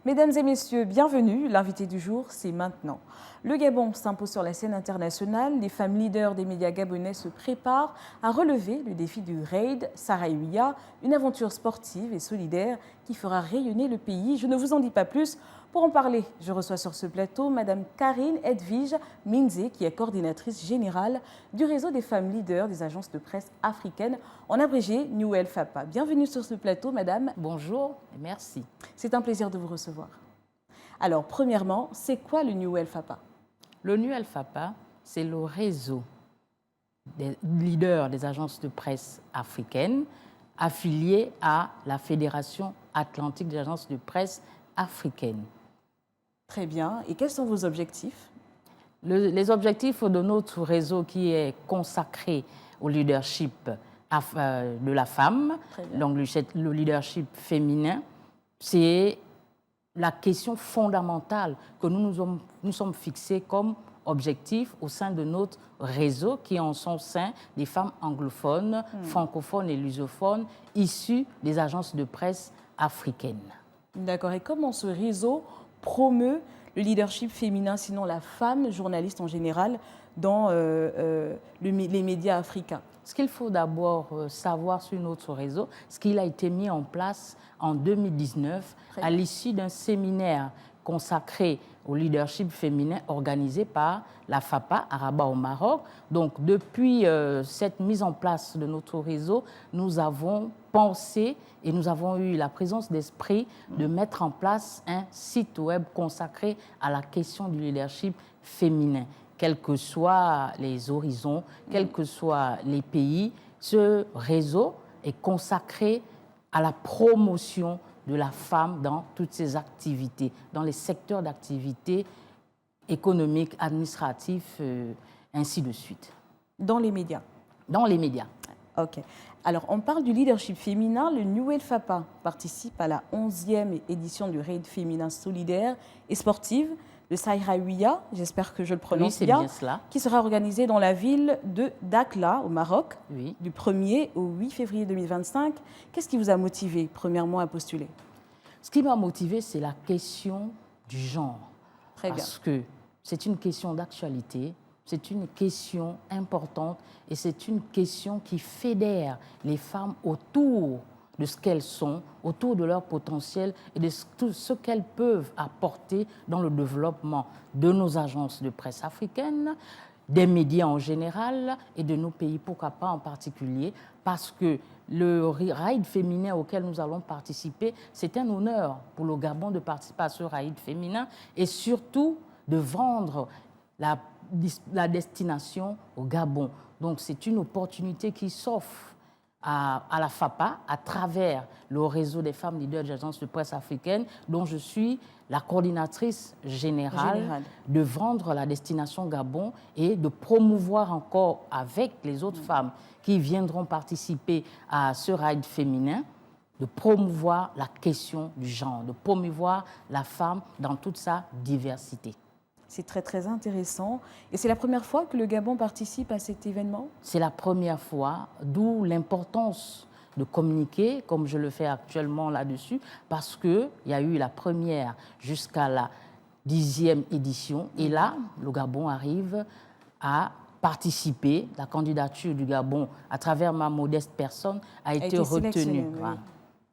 Mesdames et messieurs, bienvenue. L'invité du jour, c'est maintenant. Le Gabon s'impose sur la scène internationale. Les femmes leaders des médias gabonais se préparent à relever le défi du Raid Saraïouya, une aventure sportive et solidaire qui fera rayonner le pays. Je ne vous en dis pas plus. Pour en parler, je reçois sur ce plateau Madame Karine Edwige Minze, qui est coordinatrice générale du réseau des femmes leaders des agences de presse africaines, en abrégé New FAPA. Bienvenue sur ce plateau, Madame. Bonjour et merci. C'est un plaisir de vous recevoir. Alors, premièrement, c'est quoi le New FAPA? Le New FAPA, c'est le réseau des leaders des agences de presse africaines affiliés à la Fédération atlantique des agences de presse africaines. Très bien. Et quels sont vos objectifs? Les objectifs de notre réseau qui est consacré au leadership de la femme, donc le leadership féminin, c'est la question fondamentale que nous sommes fixés comme objectif au sein de notre réseau qui est en son sein des femmes anglophones, francophones et lusophones issues des agences de presse africaines. D'accord. Et comment ce réseau promeut le leadership féminin, sinon la femme journaliste en général, dans les médias africains? Ce qu'il faut d'abord savoir sur notre réseau, c'est qu'il a été mis en place en 2019 à l'issue d'un séminaire consacré au leadership féminin organisé par la FAPA à Rabat au Maroc. Donc depuis cette mise en place de notre réseau, nous avons pensé et nous avons eu la présence d'esprit de mettre en place un site web consacré à la question du leadership féminin. Quels que soient les horizons, quels que soient les pays, ce réseau est consacré à la promotion de la femme dans toutes ses activités, dans les secteurs d'activité économiques, administratifs, ainsi de suite. Dans les médias? Dans les médias. OK. Alors, on parle du leadership féminin. Le New FAPA participe à la 11e édition du Raid féminin solidaire et sportive, le Saraïouya, j'espère que je le prononce bien, cela, qui sera organisé dans la ville de Dakhla, au Maroc, du 1er au 8 février 2025. Qu'est-ce qui vous a motivé, premièrement, à postuler? Ce qui m'a motivé, c'est la question du genre. Très bien. Parce que c'est une question d'actualité, c'est une question importante et c'est une question qui fédère les femmes autour de ce qu'elles sont, autour de leur potentiel et de tout ce qu'elles peuvent apporter dans le développement de nos agences de presse africaines, des médias en général et de nos pays, pourquoi pas en particulier, parce que le raid féminin auquel nous allons participer, c'est un honneur pour le Gabon de participer à ce raid féminin et surtout de vendre la destination au Gabon. Donc c'est une opportunité qui s'offre à la FAPA à travers le réseau des femmes leaders des agences de presse africaines dont je suis la coordinatrice générale, de vendre la destination Gabon et de promouvoir encore avec les autres femmes qui viendront participer à ce raid féminin, de promouvoir la question du genre, de promouvoir la femme dans toute sa diversité. C'est très, très intéressant. Et c'est la première fois que le Gabon participe à cet événement? C'est la première fois, d'où l'importance de communiquer, comme je le fais actuellement là-dessus, parce qu'il y a eu la première jusqu'à la 10e édition. Et là, le Gabon arrive à participer. La candidature du Gabon, à travers ma modeste personne, a été retenue. Voilà.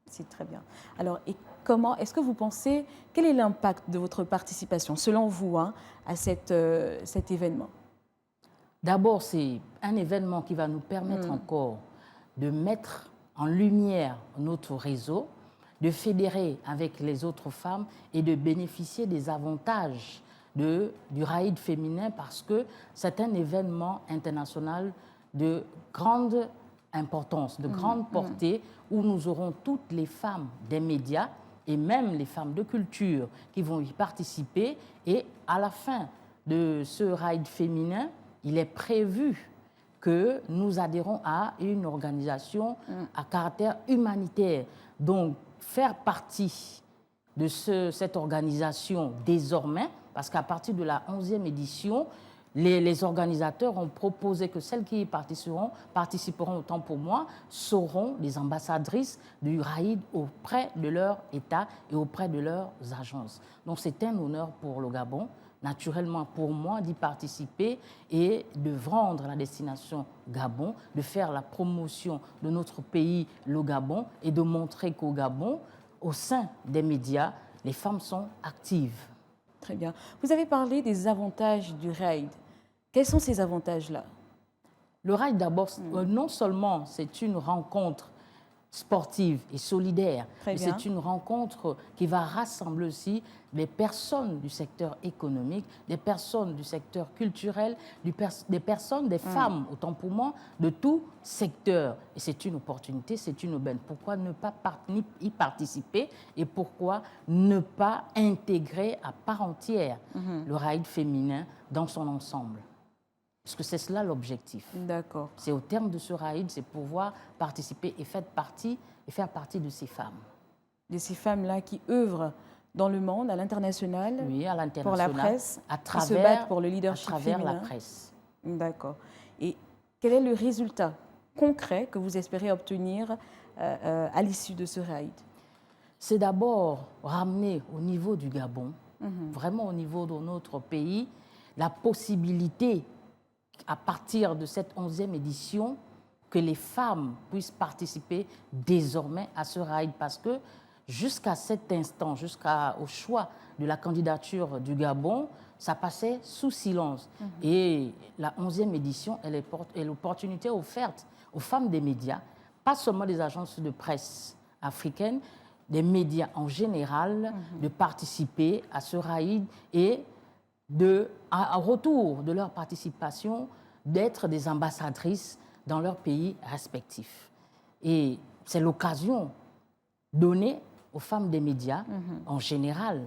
C'est très bien. Alors, comment est-ce que vous pensez, quel est l'impact de votre participation, selon vous, à cet événement? D'abord, c'est un événement qui va nous permettre encore de mettre en lumière notre réseau, de fédérer avec les autres femmes et de bénéficier des avantages du raid féminin parce que c'est un événement international de grande importance, de grande portée, où nous aurons toutes les femmes des médias et même les femmes de culture qui vont y participer. Et à la fin de ce raid féminin, il est prévu que nous adhérons à une organisation à caractère humanitaire. Donc, faire partie de cette organisation désormais, parce qu'à partir de la 11e édition, les organisateurs ont proposé que celles qui y participeront autant pour moi, seront les ambassadrices du RAID auprès de leur État et auprès de leurs agences. Donc c'est un honneur pour le Gabon, naturellement pour moi, d'y participer et de vendre la destination Gabon, de faire la promotion de notre pays, le Gabon, et de montrer qu'au Gabon, au sein des médias, les femmes sont actives. Très bien. Vous avez parlé des avantages du RAID. Quels sont ces avantages-là? Le RAID, d'abord, non seulement c'est une rencontre sportive et solidaire, mais c'est une rencontre qui va rassembler aussi des personnes du secteur économique, des personnes du secteur culturel, des personnes, des femmes, autant pour moi, de tout secteur. Et c'est une opportunité, c'est une aubaine. Pourquoi ne pas y participer et pourquoi ne pas intégrer à part entière le RAID féminin dans son ensemble? Parce que c'est cela l'objectif. D'accord. C'est au terme de ce RAID, c'est pouvoir participer et faire partie de ces femmes. De ces femmes-là qui œuvrent dans le monde, à l'international, oui, à l'international, pour la presse, qui se battent pour le leadership à travers féminin. la presse. D'accord. Et quel est le résultat concret que vous espérez obtenir à l'issue de ce RAID? C'est d'abord ramener au niveau du Gabon, vraiment au niveau de notre pays, la possibilité à partir de cette 11e édition, que les femmes puissent participer désormais à ce RAID. Parce que jusqu'à cet instant, jusqu'au choix de la candidature du Gabon, ça passait sous silence. Et la 11e édition est l'opportunité offerte aux femmes des médias, pas seulement des agences de presse africaines, des médias en général, de participer à ce RAID et en retour de leur participation, d'être des ambassadrices dans leurs pays respectifs. Et c'est l'occasion donnée aux femmes des médias, en général,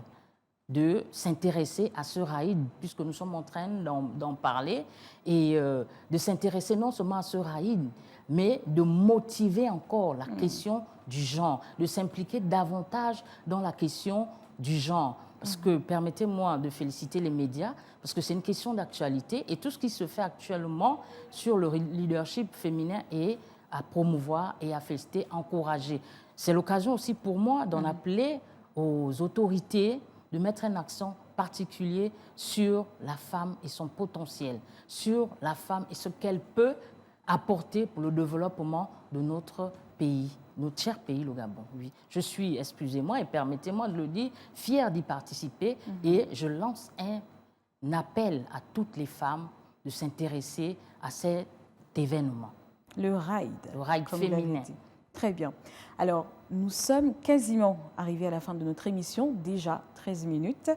de s'intéresser à ce RAID, puisque nous sommes en train d'en parler, et de s'intéresser non seulement à ce RAID, mais de motiver encore la question du genre, de s'impliquer davantage dans la question du genre. Parce que, permettez-moi de féliciter les médias, parce que c'est une question d'actualité et tout ce qui se fait actuellement sur le leadership féminin est à promouvoir et à féliciter, encourager. C'est l'occasion aussi pour moi d'en appeler aux autorités de mettre un accent particulier sur la femme et son potentiel, sur la femme et ce qu'elle peut apporter pour le développement de notre pays. Notre cher pays, le Gabon. Oui. Je suis, excusez-moi et permettez-moi de le dire, fière d'y participer et je lance un appel à toutes les femmes de s'intéresser à cet événement. Le RAID. Le RAID féminin. Très bien. Alors, nous sommes quasiment arrivés à la fin de notre émission, déjà 13 minutes.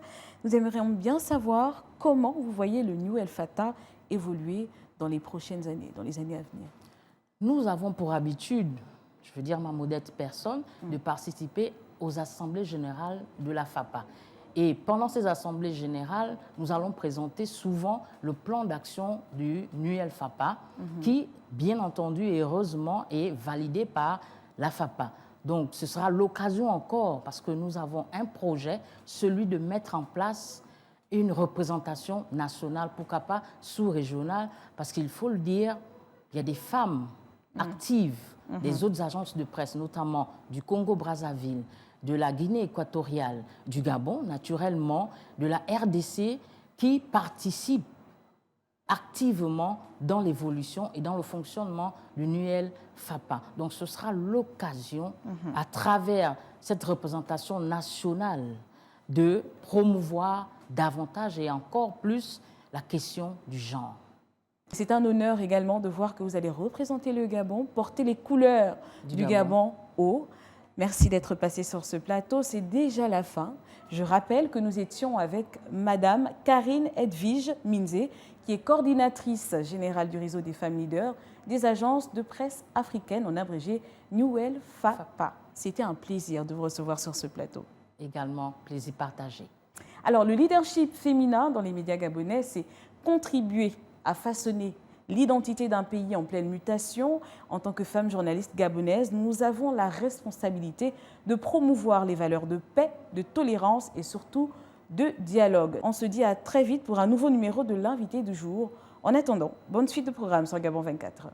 Nous aimerions bien savoir comment vous voyez le New El Fata évoluer dans les prochaines années, dans les années à venir. Nous avons pour habitude, je veux dire ma modeste personne, de participer aux assemblées générales de la FAPA. Et pendant ces assemblées générales, nous allons présenter souvent le plan d'action du NUEL FAPA, qui, bien entendu et heureusement, est validé par la FAPA. Donc, ce sera l'occasion encore, parce que nous avons un projet, celui de mettre en place une représentation nationale, pourquoi pas sous-régionale, parce qu'il faut le dire, il y a des femmes actives des autres agences de presse, notamment du Congo-Brazzaville, de la Guinée équatoriale, du Gabon, naturellement, de la RDC, qui participent activement dans l'évolution et dans le fonctionnement du NUEL FAPA. Donc ce sera l'occasion, à travers cette représentation nationale, de promouvoir davantage et encore plus la question du genre. C'est un honneur également de voir que vous allez représenter le Gabon, porter les couleurs du Gabon haut. Merci d'être passé sur ce plateau. C'est déjà la fin. Je rappelle que nous étions avec Madame Karine Edwige Minzé, qui est coordinatrice générale du réseau des femmes leaders des agences de presse africaines, en abrégé NUEL FAPA. C'était un plaisir de vous recevoir sur ce plateau. Également, plaisir partagé. Alors, le leadership féminin dans les médias gabonais, c'est contribuer à façonner l'identité d'un pays en pleine mutation. En tant que femmes journalistes gabonaises, nous avons la responsabilité de promouvoir les valeurs de paix, de tolérance et surtout de dialogue. On se dit à très vite pour un nouveau numéro de l'invité du jour. En attendant, bonne suite de programme sur Gabon 24.